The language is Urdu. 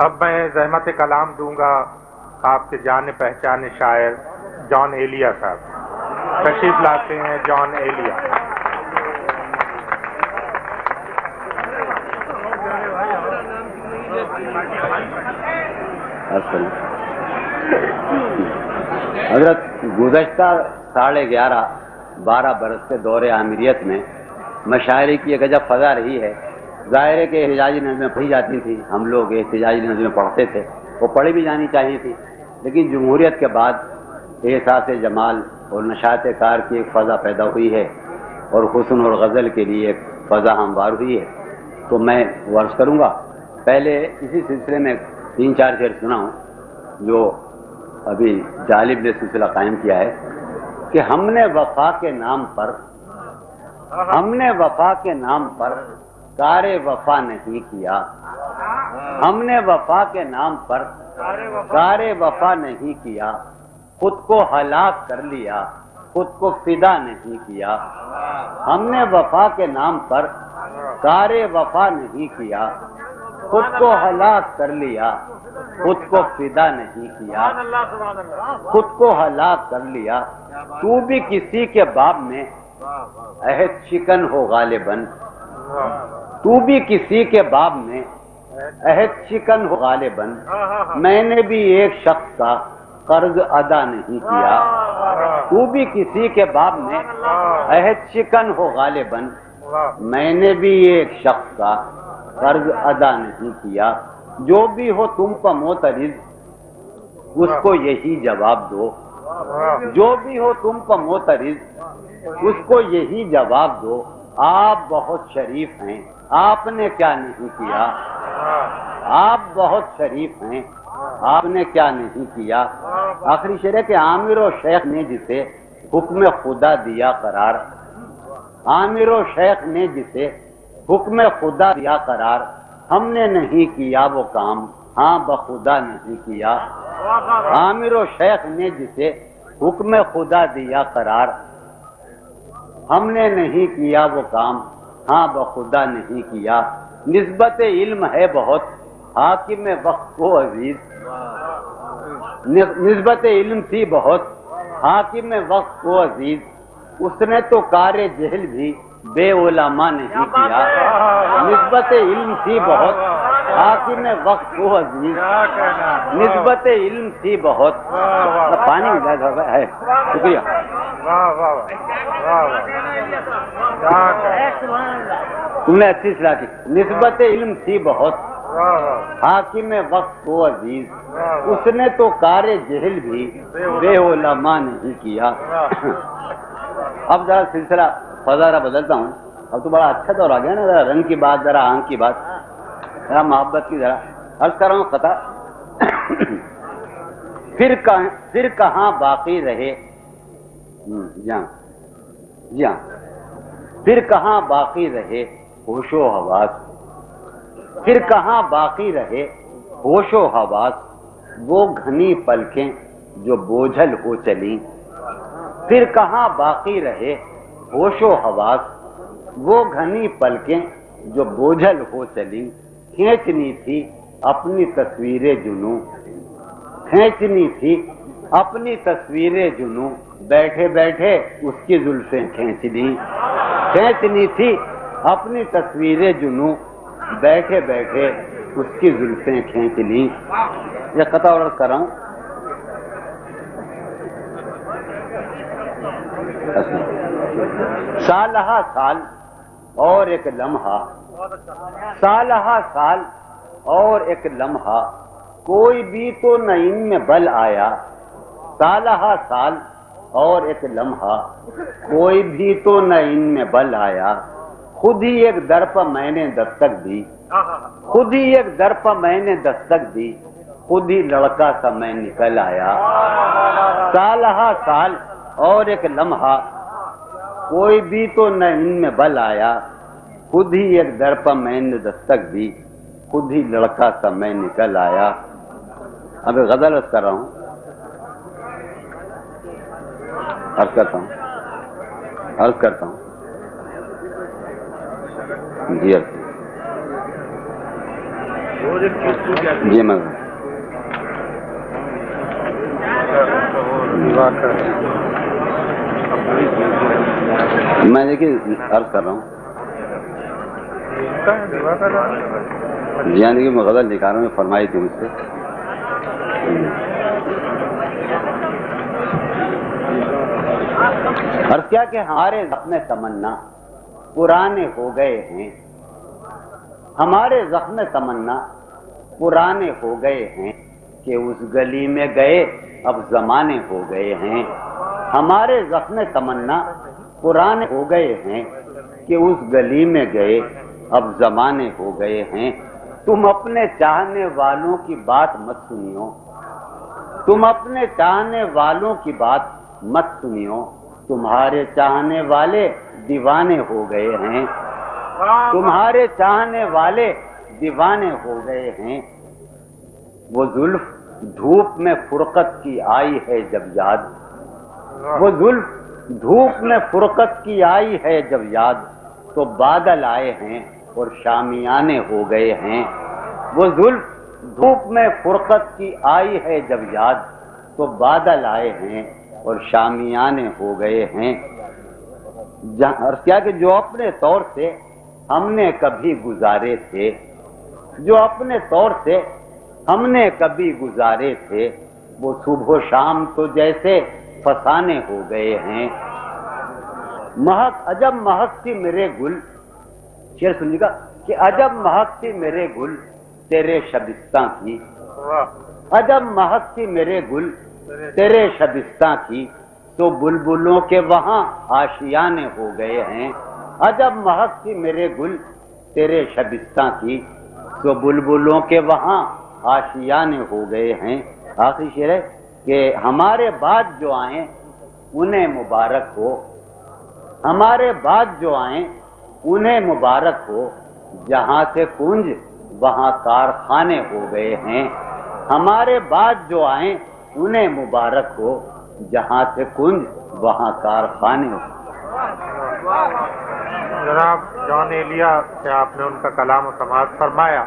اب میں زحمت کلام دوں گا آپ کے جانے پہچانے شاعر جان ایلیا صاحب، تشریف لاتے ہیں جان ایلیا۔ حضرت گزشتہ 11.5-12 برس کے دور عامریت میں مشاعرے کی ایک عجب فضا رہی ہے۔ ظاہر ہے کہ احتجاجی نظمیں پڑھی جاتی تھیں، ہم لوگ احتجاجی نظمیں پڑھتے تھے، وہ پڑھی بھی جانی چاہیے تھی، لیکن جمہوریت کے بعد احساس جمال اور نشاط کار کی ایک فضا پیدا ہوئی ہے اور حسن اور غزل کے لیے ایک فضا ہموار ہوئی ہے۔ تو میں عرض کروں گا، پہلے اسی سلسلے میں 3-4 شعر سناؤں جو ابھی جالب نے سلسلہ قائم کیا ہے کہ ہم نے وفا کے نام پر کار وفا نہیں کیا، ہم نے وفا کے نام پر کار وفا نہیں کیا، خود کو ہلاک کر لیا، خود کو فدا نہیں کیا۔ ہم نے وفا کے نام پر کار وفا نہیں کیا، خود کو ہلاک کر لیا، خود کو فدا نہیں کیا، خود کو ہلاک کر لیا۔ تو بھی کسی کے باب میں عہد شکن ہو غالباً، تو بھی کسی کے باب میں عہد شکن ہو غالباً، میں نے بھی ایک شخص کا قرض ادا نہیں کیا۔ تو بھی کسی کے باب میں عہد شکن ہو غالباً، میں نے بھی ایک شخص کا قرض ادا نہیں کیا۔ جو بھی ہو تم پر معترض اس کو یہی جواب دو، جو بھی ہو تم پر معترض اس کو یہی جواب دو، آپ بہت شریف ہیں، آپ نے کیا نہیں کیا، آپ بہت شریف ہیں، آپ نے کیا نہیں کیا۔ آخری شعر ہے کہ عامر و شیخ نے جسے حکم خدا دیا قرار، عامر و شیخ نے جسے حکم خدا دیا قرار، ہم نے نہیں کیا وہ کام، ہاں بخدا نہیں کیا۔ عامر و شیخ نے جسے حکم خدا دیا قرار، ہم نے نہیں کیا وہ کام، ہاں بخدا نہیں کیا۔ نسبت علم ہے بہت حاکم وقت کو عزیز، نسبت علم تھی بہت حاکم وقت کو عزیز، اس نے تو کار جہل بھی بے علماء نہیں کیا۔ نسبت علم تھی بہت حاکم وقت کو عزیز، نسبت علم تھی بہت، پانی ہے، شکریہ۔ تم نے اچھی اصلاح کی۔ نسبت علم تھی بہت حاکم وقت کو عزیز، اس نے تو کار جہل بھی بے علماء نہیں کیا۔ اب ذرا سلسلہ فضا ذرا بدلتا ہوں، اب تو بڑا اچھا دور آ گیا نا، ذرا رنگ کی بات، ذرا آنکھ کی بات، ذرا محبت کی، ذرا عرض کر رہا ہوں قطع۔ پھر کہاں باقی رہے، جہاں پھر کہاں باقی رہے ہوش و حواس، پھر کہاں باقی رہے ہوش و حواس، وہ گھنی پلکیں جو بوجھل ہو چلی، پھر کہاں باقی رہے ہوش و حواس، وہ گھنی پلکیں جو بوجھل ہو چلی۔ کھینچنی تھی اپنی تصویر جنوں، کھینچنی تھی اپنی تصویر جنوں، بیٹھے بیٹھے اس کی زلفیں کھینچ لیں، کھینچنی تھی اپنی تصویر جنوں، بیٹھے بیٹھے اس کی زلفیں کھینچ لیں۔ یہ قطع اور کر رہا ہوں۔ سالہ سال اور ایک لمحہ، سالہ سال اور ایک لمحہ، کوئی بھی تو نہ ان میں بل آیا، سالہ سال اور ایک لمحہ، کوئی بھی تو نہ ان میں بل آیا، خود ہی ایک در پر میں نے دستک دی، خود ہی ایک در پر میں نے دستک دی، خود ہی لڑکا سا میں نکل آیا۔ سالہ سال اور ایک لمحہ، کوئی بھی تو نہ ان میں بل آیا، خود ہی ایک در پر میں نے دستک دی، خود ہی لڑکا سا میں نکل آیا۔ اب غزل عرض کر رہا ہوں، عرض کرتا ہوں جی عرض۔ جی میں دیکھیے عرض کر رہا ہوں یعنی کہ میں غزل لکھا رہا ہوں، فرمائی تھی مجھ سے عرض کیا کہ ہمارے زخم تمنا پرانے ہو گئے ہیں، ہمارے زخم تمنا پرانے ہو گئے ہیں کہ اس گلی میں گئے اب زمانے ہو گئے ہیں، ہمارے زخم تمنا پرانے ہو گئے ہیں کہ اس گلی میں گئے اب زمانے ہو گئے ہیں۔ تم اپنے چاہنے والوں کی بات مت سنیو، تم اپنے چاہنے والوں کی بات مت سنیو، تمہارے چاہنے والے دیوانے ہو گئے ہیں، تمہارے چاہنے والے دیوانے ہو گئے ہیں۔ وہ زلف دھوپ میں فرقت کی آئی ہے جب یاد، وہ زلف دھوپ میں فرقت کی آئی ہے جب یاد، تو بادل آئے ہیں اور شامیانے ہو گئے ہیں۔ وہ زلف دھوپ میں فرقت کی آئی ہے جب یاد، تو بادل آئے ہیں اور شامیانے ہو گئے ہیں۔ اور کیا کہ جو اپنے طور سے ہم نے کبھی گزارے تھے، جو اپنے طور سے ہم نے کبھی گزارے تھے، وہ صبح و شام تو جیسے فسانے ہو گئے ہیں۔ مہک عجب مہک تھی میرے گل، شعر سنیے گا کہ عجب مہک تھی میرے گل تیرے شبستاں کی، عجب مہک تھی میرے گل تیرے شبستاں کی، تو بلبلوں کے وہاں آشیانے ہو گئے ہیں۔ عجب مہک تھی میرے گل تیرے شبستاں کی، تو بلبلوں کے وہاں آشیانے ہو گئے ہیں۔ آخری شعر ہے کہ ہمارے بعد جو آئیں انہیں مبارک ہو، ہمارے بعد جو آئیں انہیں مبارک ہو، جہاں سے کنج وہاں کارخانے ہو گئے ہیں۔ ہمارے بعد جو آئیں انہیں مبارک ہو، جہاں سے کنج وہاں کارخانے ہو۔ جناب جان ایلیا سے آپ نے ان کا کلام و سماعت فرمایا۔